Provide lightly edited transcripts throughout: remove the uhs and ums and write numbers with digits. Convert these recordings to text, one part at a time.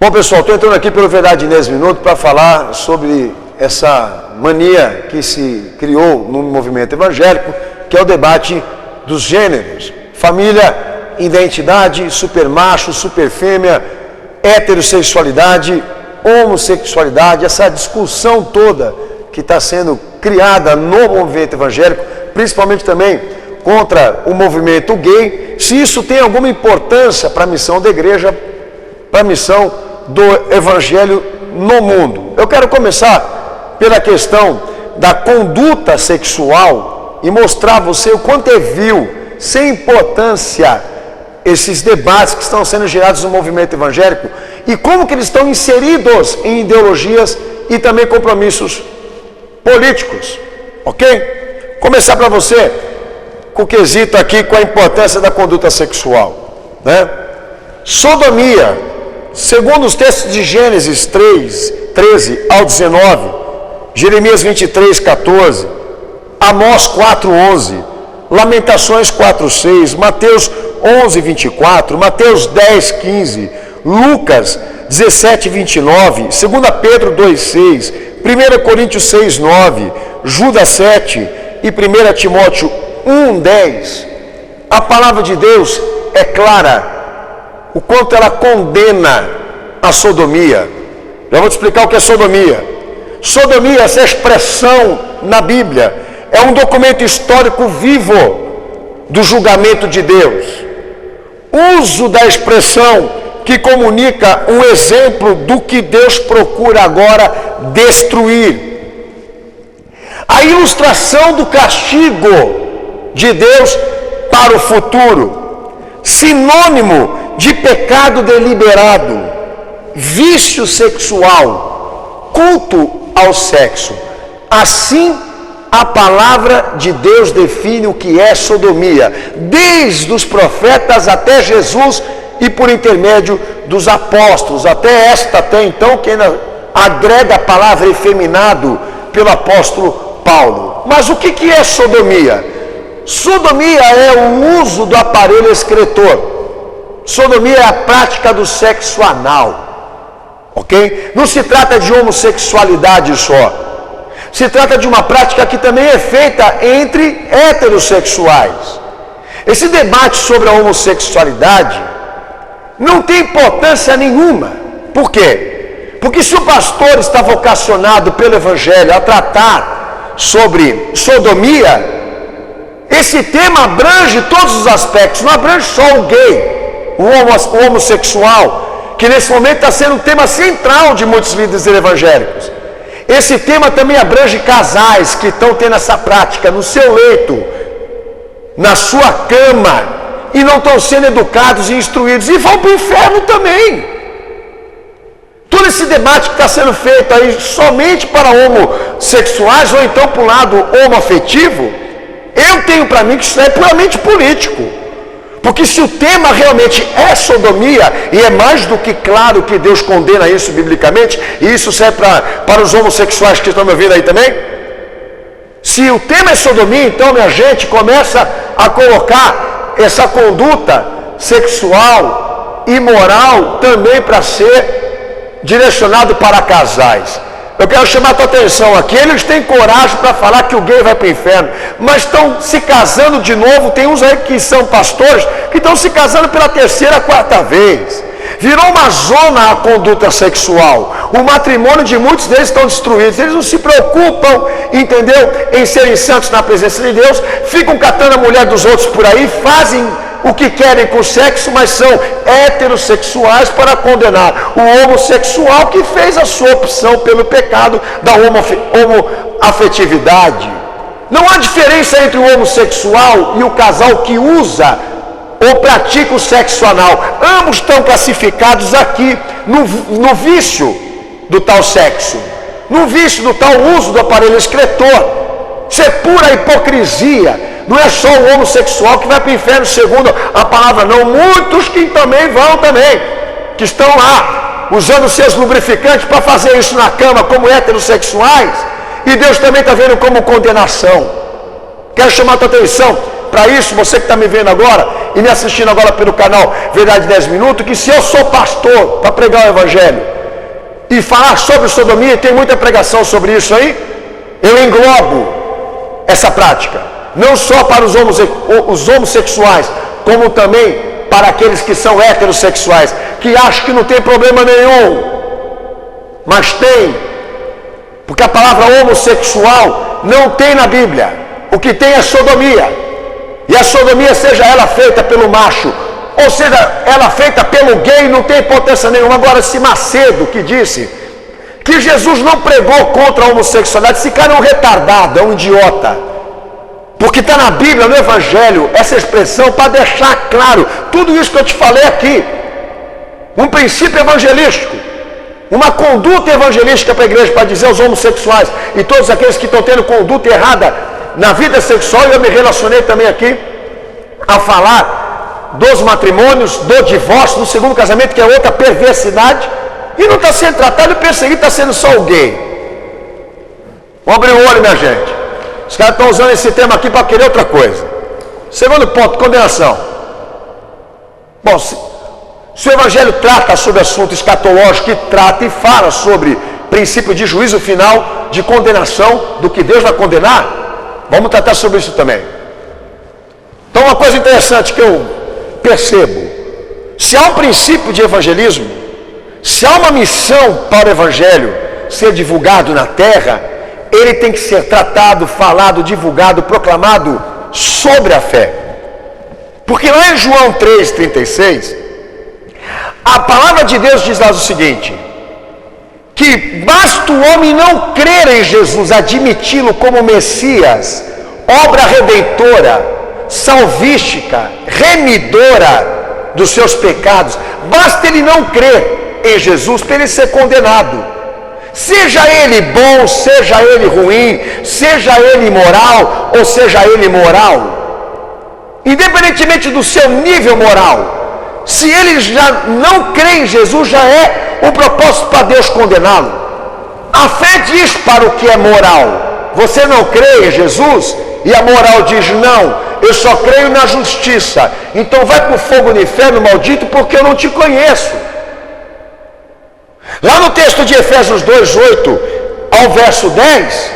Bom, pessoal, estou entrando aqui pelo Verdade Inês Minuto para falar sobre essa mania que se criou no movimento evangélico, que é o debate dos gêneros. Família, identidade, supermacho, superfêmea, heterossexualidade, homossexualidade, essa discussão toda que está sendo criada no movimento evangélico, principalmente também contra o movimento gay, se isso tem alguma importância para a missão da igreja, para a missão do evangelho no mundo. Eu quero começar pela questão da conduta sexual e mostrar a você o quanto é vil, sem importância, esses debates que estão sendo gerados no movimento evangélico e como que eles estão inseridos em ideologias e também compromissos políticos, ok? Começar para você com o quesito aqui, com a importância da conduta sexual, né? Sodomia, segundo os textos de Gênesis 13 ao 19, Jeremias 23, 14, Amós 4, 11, Lamentações 4, 6, Mateus 11, 24, Mateus 10, 15, Lucas 17, 29, 2 Pedro 2, 6, 1 Coríntios 6, 9, Judas 7 e 1 Timóteo 1, 10, a palavra de Deus é clara, o quanto ela condena a sodomia. Já vou te explicar o que é sodomia. Sodomia, essa expressão na Bíblia, é um documento histórico vivo do julgamento de Deus. Uso da expressão que comunica um exemplo do que Deus procura agora destruir. A ilustração do castigo de Deus para o futuro. Sinônimo de pecado deliberado, vício sexual, culto ao sexo. Assim, a palavra de Deus define o que é sodomia, desde os profetas até Jesus e por intermédio dos apóstolos, até então, que ainda agrega a palavra efeminado pelo apóstolo Paulo. Mas o que é sodomia? Sodomia é o uso do aparelho excretor. Sodomia é a prática do sexo anal, ok? Não se trata de homossexualidade só. Se trata de uma prática que também é feita entre heterossexuais. Esse debate sobre a homossexualidade não tem importância nenhuma. Por quê? Porque se o pastor está vocacionado pelo evangelho a tratar sobre sodomia, esse tema abrange todos os aspectos, não abrange só o gay, o homossexual, que nesse momento está sendo um tema central de muitos líderes evangélicos. Esse tema também abrange casais que estão tendo essa prática no seu leito, na sua cama, e não estão sendo educados e instruídos, e vão para o inferno também. Todo esse debate que está sendo feito aí somente para homossexuais, ou então para o lado homoafetivo, eu tenho para mim que isso é puramente político. Porque se o tema realmente é sodomia, e é mais do que claro que Deus condena isso biblicamente, e isso serve para os homossexuais que estão me ouvindo aí também, se o tema é sodomia, então, minha gente, começa a colocar essa conduta sexual e moral também para ser direcionado para casais. Eu quero chamar a tua atenção aqui, eles têm coragem para falar que o gay vai para o inferno, mas estão se casando de novo, tem uns aí que são pastores, que estão se casando pela terceira, quarta vez. Virou uma zona a conduta sexual, o matrimônio de muitos deles estão destruídos, eles não se preocupam, entendeu, em serem santos na presença de Deus, ficam catando a mulher dos outros por aí, fazem o que querem com o sexo, mas são heterossexuais para condenar o homossexual que fez a sua opção pelo pecado da homoafetividade. Não há diferença entre o homossexual e o casal que usa ou pratica o sexo anal. Ambos estão classificados aqui no vício do tal sexo, no vício do tal uso do aparelho excretor. Isso é pura hipocrisia. Não é só o homossexual que vai para o inferno, segundo a palavra, não. Muitos que também vão também, que estão lá, usando seus lubrificantes para fazer isso na cama, como heterossexuais, e Deus também está vendo como condenação. Quero chamar a tua atenção para isso, você que está me vendo agora, e me assistindo agora pelo canal Verdade 10 Minutos, que se eu sou pastor para pregar o Evangelho e falar sobre sodomia, tem muita pregação sobre isso aí, eu englobo essa prática, não só para os homossexuais, como também para aqueles que são heterossexuais, que acham que não tem problema nenhum, mas tem, porque a palavra homossexual não tem na Bíblia. O que tem é sodomia, e a sodomia, seja ela feita pelo macho, ou seja ela feita pelo gay, não tem importância nenhuma. Agora, esse Macedo que disse que Jesus não pregou contra a homossexualidade, esse cara é um retardado, é um idiota, porque está na Bíblia, no Evangelho, essa expressão, para deixar claro tudo isso que eu te falei aqui, um princípio evangelístico, uma conduta evangelística para a igreja, para dizer aos homossexuais e todos aqueles que estão tendo conduta errada na vida sexual. Eu me relacionei também aqui a falar dos matrimônios, do divórcio, do segundo casamento, que é outra perversidade, e não está sendo tratado e perseguido, está sendo só o gay. Vamos abrir o olho, minha gente. Os caras estão usando esse tema aqui para querer outra coisa. Segundo ponto, condenação. Bom, se o Evangelho trata sobre assunto escatológico, e trata e fala sobre princípio de juízo final, de condenação, do que Deus vai condenar, vamos tratar sobre isso também. Então, uma coisa interessante que eu percebo: se há um princípio de evangelismo, se há uma missão para o Evangelho ser divulgado na terra, ele tem que ser tratado, falado, divulgado, proclamado sobre a fé. Porque lá em João 3,36, a palavra de Deus diz lá o seguinte: que basta o homem não crer em Jesus, admiti-lo como Messias, obra redentora, salvística, remidora dos seus pecados, basta ele não crer em Jesus para ele ser condenado. Seja ele bom, seja ele ruim, seja ele imoral ou seja ele moral, independentemente do seu nível moral, se ele já não crê em Jesus, já é o propósito para Deus condená-lo. A fé diz para o que é moral: você não crê em Jesus? E a moral diz: não, eu só creio na justiça. Então vai para o fogo do inferno, maldito, porque eu não te conheço. Lá no texto de Efésios 2:8 ao verso 10,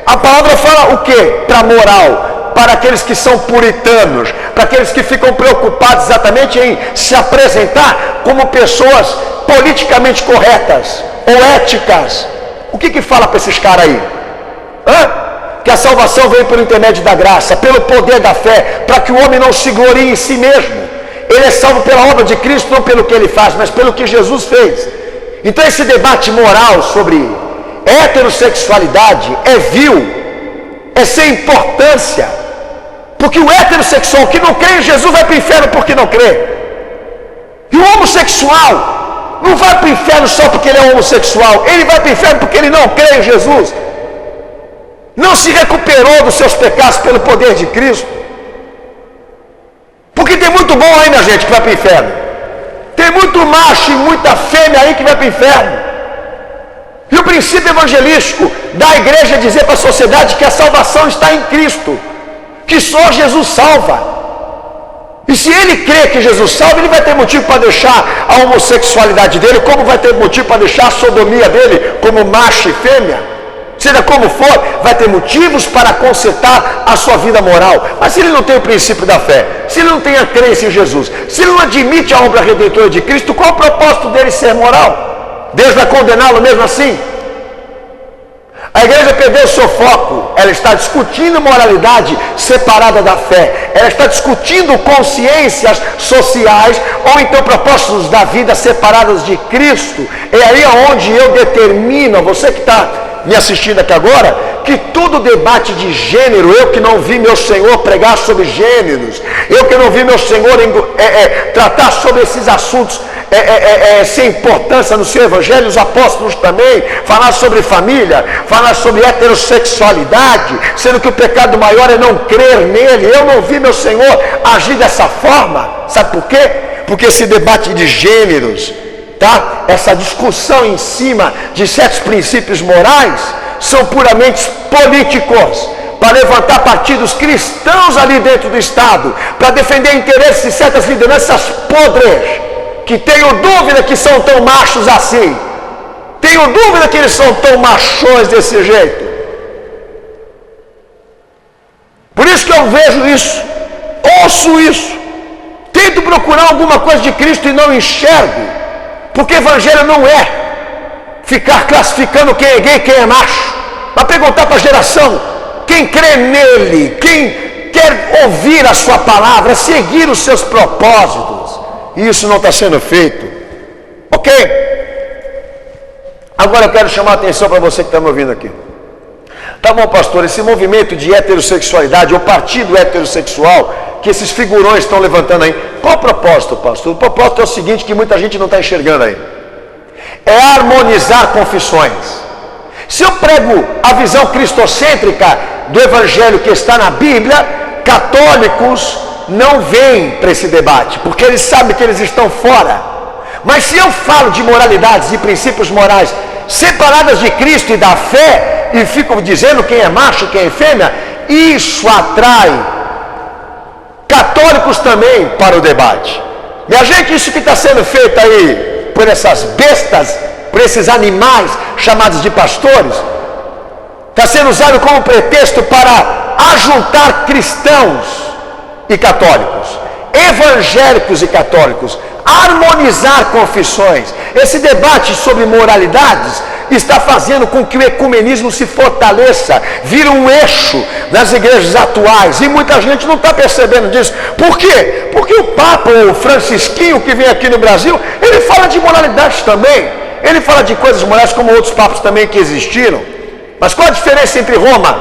a palavra fala o que? Para moral, para aqueles que são puritanos, para aqueles que ficam preocupados exatamente em se apresentar como pessoas politicamente corretas ou éticas. O que fala para esses caras aí? Que a salvação vem pelo intermédio da graça, pelo poder da fé, para que o homem não se glorie em si mesmo. Ele é salvo pela obra de Cristo, não pelo que ele faz, mas pelo que Jesus fez. Então esse debate moral sobre heterossexualidade é vil, é sem importância, porque o heterossexual que não crê em Jesus vai para o inferno porque não crê, e o homossexual não vai para o inferno só porque ele é homossexual, ele vai para o inferno porque ele não crê em Jesus, não se recuperou dos seus pecados pelo poder de Cristo. Porque tem muito bom aí, minha gente, que vai para o inferno. Tem muito macho e muita fêmea aí que vai para o inferno. E o princípio evangelístico da igreja é dizer para a sociedade que a salvação está em Cristo, que só Jesus salva. E se ele crê que Jesus salva, ele vai ter motivo para deixar a homossexualidade dele, como vai ter motivo para deixar a sodomia dele como macho e fêmea. Seja como for, vai ter motivos para consertar a sua vida moral. Mas se ele não tem o princípio da fé, se ele não tem a crença em Jesus, se ele não admite a obra redentora de Cristo, qual é o propósito dele ser moral? Deus vai condená-lo mesmo assim? A igreja perdeu o seu foco, ela está discutindo moralidade separada da fé, ela está discutindo consciências sociais, ou então propósitos da vida separados de Cristo. É aí onde eu determino, você que está me assistindo aqui agora, que todo debate de gênero, eu que não vi meu Senhor pregar sobre gêneros, eu que não vi meu Senhor tratar sobre esses assuntos sem importância no seu evangelho, os apóstolos também, falar sobre família, falar sobre heterossexualidade, sendo que o pecado maior é não crer nele. Eu não vi meu Senhor agir dessa forma. Sabe por quê? Porque esse debate de gêneros, essa discussão em cima de certos princípios morais, são puramente políticos, para levantar partidos cristãos ali dentro do Estado, para defender interesses de certas lideranças podres, que tenho dúvida que são tão machos assim, tenho dúvida que eles são tão machões desse jeito. Por isso que eu vejo isso, ouço isso, tento procurar alguma coisa de Cristo e não enxergo, porque evangelho não é ficar classificando quem é gay e quem é macho, mas perguntar para a geração, quem crê nele, quem quer ouvir a sua palavra, seguir os seus propósitos, e isso não está sendo feito, ok? Agora eu quero chamar a atenção para você que está me ouvindo aqui. Tá bom, pastor, esse movimento de heterossexualidade, ou partido heterossexual, que esses figurões estão levantando aí, qual o propósito, pastor? O propósito é o seguinte, que muita gente não está enxergando aí, é harmonizar confissões. Se eu prego a visão cristocêntrica do evangelho que está na Bíblia, católicos não vêm para esse debate, porque eles sabem que eles estão fora. Mas se eu falo de moralidades e princípios morais separadas de Cristo e da fé, e fico dizendo quem é macho, quem é fêmea, isso atrai católicos também para o debate. Minha gente, isso que está sendo feito aí por essas bestas, por esses animais chamados de pastores, está sendo usado como pretexto para ajuntar cristãos e católicos, evangélicos e católicos, harmonizar confissões. Esse debate sobre moralidades está fazendo com que o ecumenismo se fortaleça, vira um eixo nas igrejas atuais, e muita gente não está percebendo disso. Por quê? Porque o Papa, o Francisquinho, que vem aqui no Brasil, ele fala de moralidades também, ele fala de coisas morais como outros papas também que existiram. Mas qual a diferença entre Roma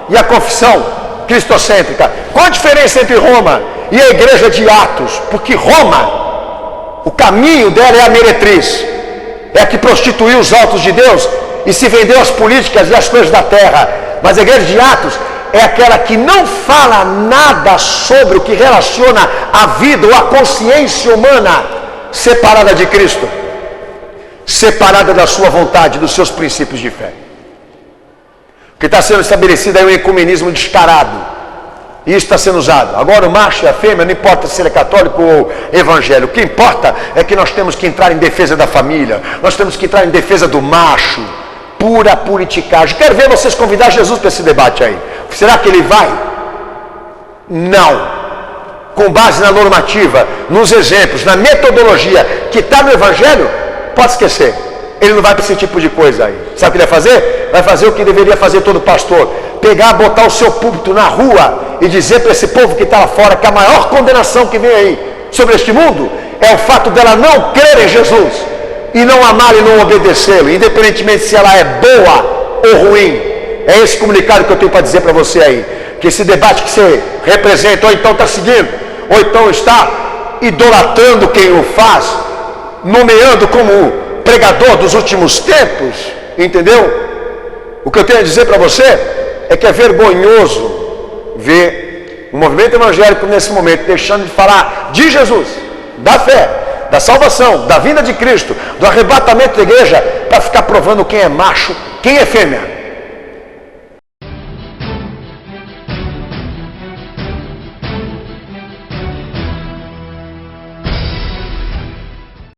e a confissão cristocêntrica? Qual a diferença entre Roma e a igreja de Atos? Porque Roma, o caminho dela é a meretriz, é a que prostituiu os altos de Deus e se vendeu às políticas e às coisas da terra. Mas a igreja de Atos é aquela que não fala nada sobre o que relaciona a vida ou a consciência humana separada de Cristo, separada da sua vontade, dos seus princípios de fé. O que está sendo estabelecido é um ecumenismo descarado. E isso está sendo usado. Agora o macho e a fêmea, não importa se ele é católico ou evangélico. O que importa é que nós temos que entrar em defesa da família. Nós temos que entrar em defesa do macho. Pura politicagem. Quero ver vocês convidar Jesus para esse debate aí. Será que ele vai? Não. Com base na normativa, nos exemplos, na metodologia que está no evangelho, pode esquecer. Ele não vai para esse tipo de coisa aí. Sabe o que ele vai fazer? Vai fazer o que deveria fazer todo pastor. Pegar, botar o seu púlpito na rua e dizer para esse povo que está lá fora que a maior condenação que vem aí sobre este mundo é o fato dela não crer em Jesus e não amar e não obedecê-lo, independentemente se ela é boa ou ruim. É esse comunicado que eu tenho para dizer para você aí, que esse debate que você representa, ou então está seguindo, ou então está idolatrando quem o faz, nomeando como pregador dos últimos tempos, entendeu? O que eu tenho a dizer para você é que é vergonhoso ver o movimento evangélico nesse momento deixando de falar de Jesus, da fé, da salvação, da vinda de Cristo, do arrebatamento da igreja, para ficar provando quem é macho, quem é fêmea.